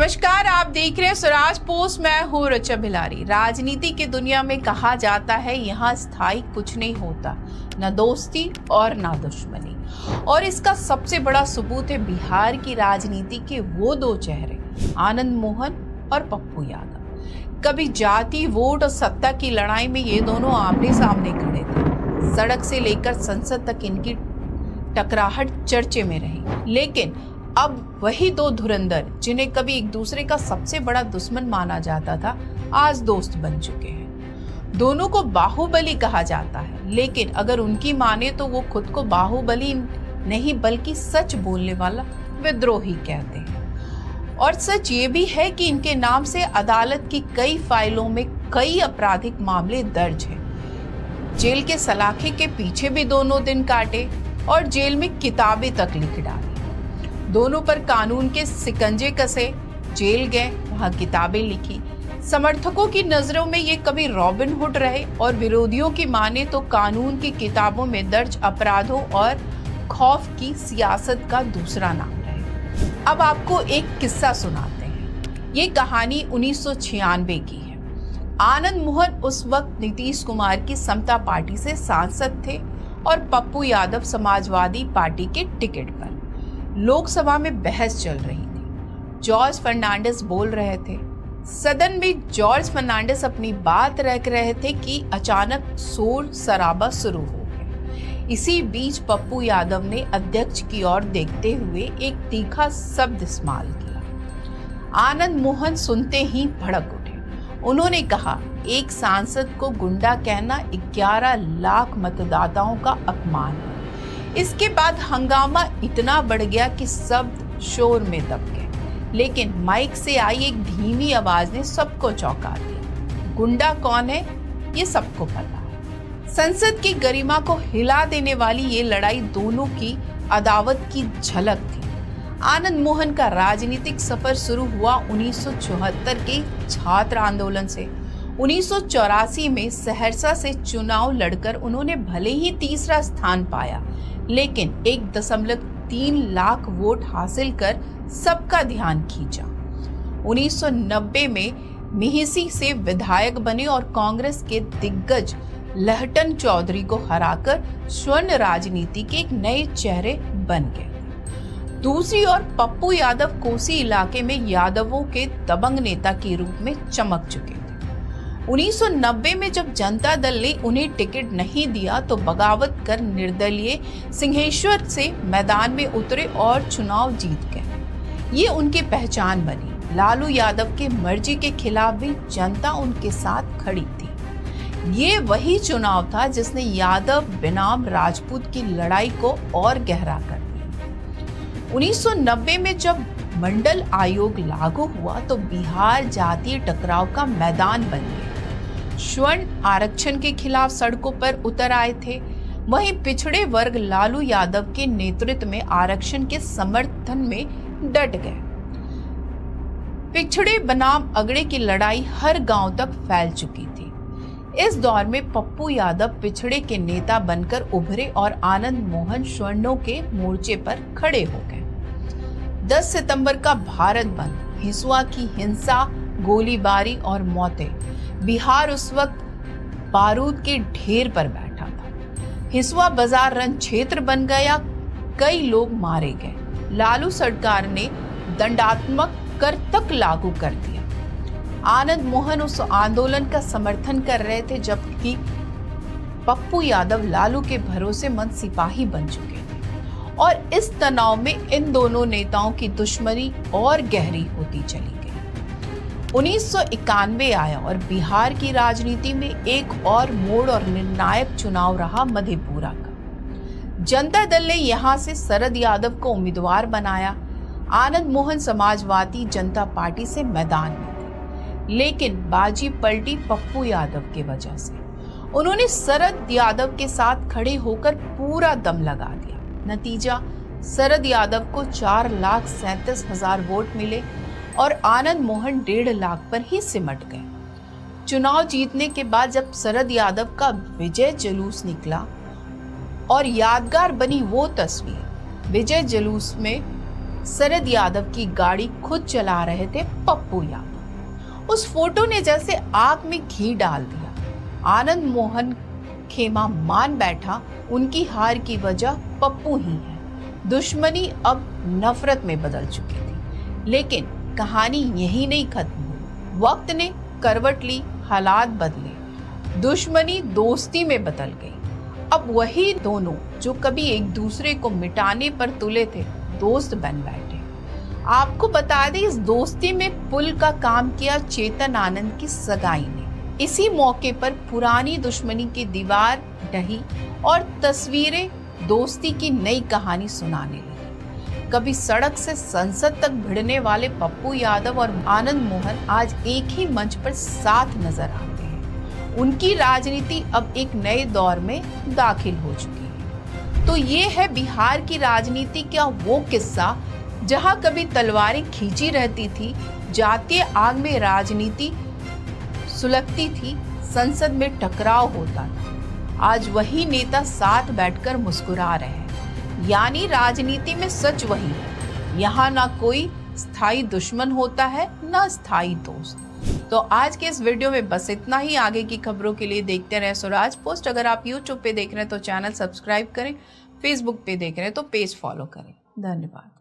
नमस्कार, आप देख रहे हैं स्वराज पोस्ट। मैं हूँ रचा भिलारी। राजनीति की दुनिया में कहा जाता है यहाँ स्थायी कुछ नहीं होता, न दोस्ती और न दुश्मनी। और इसका सबसे बड़ा सबूत है बिहार की राजनीति के वो दो चेहरे, आनंद मोहन और पप्पू यादव। कभी जाति, वोट और सत्ता की लड़ाई में ये दोनों आमने सामने खड़े थे। सड़क से लेकर संसद तक इनकी टकराहट चर्चे में रही। लेकिन अब वही दो धुरंधर, जिन्हें कभी एक दूसरे का सबसे बड़ा दुश्मन माना जाता था, आज दोस्त बन चुके हैं। दोनों को बाहुबली कहा जाता है, लेकिन अगर उनकी माने तो वो खुद को बाहुबली नहीं बल्कि सच बोलने वाला विद्रोही कहते हैं। और सच ये भी है कि इनके नाम से अदालत की कई फाइलों में कई आपराधिक मामले दर्ज हैं। जेल के सलाखे के पीछे भी दोनों दिन काटे और जेल में किताबें तक लिख डाली। दोनों पर कानून के शिकंजे कसे, जेल गए, वहां किताबें लिखी। समर्थकों की नजरों में ये कभी रॉबिन हुड रहे और विरोधियों की माने तो कानून की किताबों में दर्ज अपराधों और खौफ की सियासत का दूसरा नाम रहे। अब आपको एक किस्सा सुनाते हैं। ये कहानी 1996 की है। आनंद मोहन उस वक्त नीतीश कुमार की समता पार्टी से सांसद थे और पप्पू यादव समाजवादी पार्टी के टिकट पर। लोकसभा में बहस चल रही थी। जॉर्ज फर्नांडिस बोल रहे थे। सदन में जॉर्ज फर्नांडिस अपनी बात रख रहे थे कि अचानक शोर शराबा शुरू हो गया। इसी बीच पप्पू यादव ने अध्यक्ष की ओर देखते हुए एक तीखा शब्द इस्तेमाल किया। आनंद मोहन सुनते ही भड़क उठे। उन्होंने कहा, एक सांसद को गुंडा कहना 11 लाख मतदाताओं का अपमान है। इसके बाद हंगामा इतना बढ़ गया कि शब्द शोर में दब गए, लेकिन माइक से आई एक धीमी आवाज ने सबको चौंका दिया। गुंडा कौन है ये सबको पता है। संसद की गरिमा को हिला देने वाली ये लड़ाई दोनों की अदावत की झलक थी। आनंद मोहन का राजनीतिक सफर शुरू हुआ 1974 के छात्र आंदोलन से। 1984 में सहरसा से चुनाव लड़कर उन्होंने भले ही तीसरा स्थान पाया, लेकिन 1.3 लाख वोट हासिल कर सबका ध्यान खींचा। 1990 में मिहिसी से विधायक बने और कांग्रेस के दिग्गज लहटन चौधरी को हराकर स्वर्ण राजनीति के एक नए चेहरे बन गए। दूसरी ओर पप्पू यादव कोसी इलाके में यादवों के दबंग नेता के रूप में चमक चुके थे। 1990 में जब जनता दल ने उन्हें टिकट नहीं दिया तो बगावत कर निर्दलीय सिंहेश्वर से मैदान में उतरे और चुनाव जीत गए। ये उनकी पहचान बनी। लालू यादव के मर्जी के खिलाफ भी जनता उनके साथ खड़ी थी। ये वही चुनाव था जिसने यादव बनाम राजपूत की लड़ाई को और गहरा कर दिया। 1990 में जब मंडल आयोग लागू हुआ तो बिहार जातीय टकराव का मैदान बन गया। स्वर्ण आरक्षण के खिलाफ सड़कों पर उतर आए थे। वहीं पिछड़े वर्ग लालू यादव के नेतृत्व में आरक्षण के समर्थन में डट गए। पिछड़े बनाम अगड़े की लड़ाई हर गांव तक फैल चुकी थी। इस दौर में पप्पू यादव पिछड़े के नेता बनकर उभरे और आनंद मोहन स्वर्णों के मोर्चे पर खड़े हो गए। 10 सितंबर का भारत बंद, हिसुआ की हिंसा, गोलीबारी और मौतें। बिहार उस वक्त बारूद के ढेर पर बैठा था। हिसुआ बाजार रण क्षेत्र बन गया, कई लोग मारे गए। लालू सरकार ने दंडात्मक कर तक लागू कर दिया। आनंद मोहन उस आंदोलन का समर्थन कर रहे थे, जबकि पप्पू यादव लालू के भरोसेमंद सिपाही बन चुके थे। और इस तनाव में इन दोनों नेताओं की दुश्मनी और गहरी होती चली गई। 1991 आया और बिहार की राजनीति में एक और मोड़ और निर्णायक चुनाव रहा मधेपुरा का। जनता दल ने यहां से शरद यादव को उम्मीदवार बनाया। आनंद मोहन समाजवादी जनता पार्टी से मैदान में थे, लेकिन बाजी पलटी पप्पू यादव की वजह से। उन्होंने शरद यादव के साथ खड़े होकर पूरा दम लगा दिया। नतीजा, शरद यादव को 4,37,000 वोट मिले और आनंद मोहन 1.5 लाख पर ही सिमट गए। चुनाव जीतने के बाद जब शरद यादव का विजय जुलूस निकला और यादगार बनी वो तस्वीर, विजय जुलूस में शरद यादव की गाड़ी खुद चला रहे थे पप्पू यादव। उस फोटो ने जैसे आग में घी डाल दिया। आनंद मोहन खेमा मान बैठा उनकी हार की वजह पप्पू ही है। दुश्मनी अब नफरत में बदल चुकी थी। लेकिन कहानी यही नहीं खत्म हुई। वक्त ने करवट ली, हालात बदले, दुश्मनी दोस्ती में बदल गई। अब वही दोनों जो कभी एक दूसरे को मिटाने पर तुले थे, दोस्त बन बैठे। आपको बता दें, इस दोस्ती में पुल का काम किया चेतन आनंद की सगाई ने। इसी मौके पर पुरानी दुश्मनी की दीवार ढही और तस्वीरें दोस्ती की नई कहानी सुनाने लगी। कभी सड़क से संसद तक भिड़ने वाले पप्पू यादव और आनंद मोहन आज एक ही मंच पर साथ नजर आते हैं। उनकी राजनीति अब एक नए दौर में दाखिल हो चुकी है। तो ये है बिहार की राजनीति का वो किस्सा जहां कभी तलवारें खींची रहती थी, जातीय आग में राजनीति सुलगती थी, संसद में टकराव होता था। आज वही नेता साथ बैठकर मुस्कुरा रहे हैं। यानी राजनीति में सच वही है, यहाँ ना कोई स्थायी दुश्मन होता है, ना स्थायी दोस्त। तो आज के इस वीडियो में बस इतना ही। आगे की खबरों के लिए देखते रहें स्वराज पोस्ट। अगर आप YouTube पे देख रहे हैं तो चैनल सब्सक्राइब करें, Facebook पे देख रहे हैं तो पेज फॉलो करें। धन्यवाद।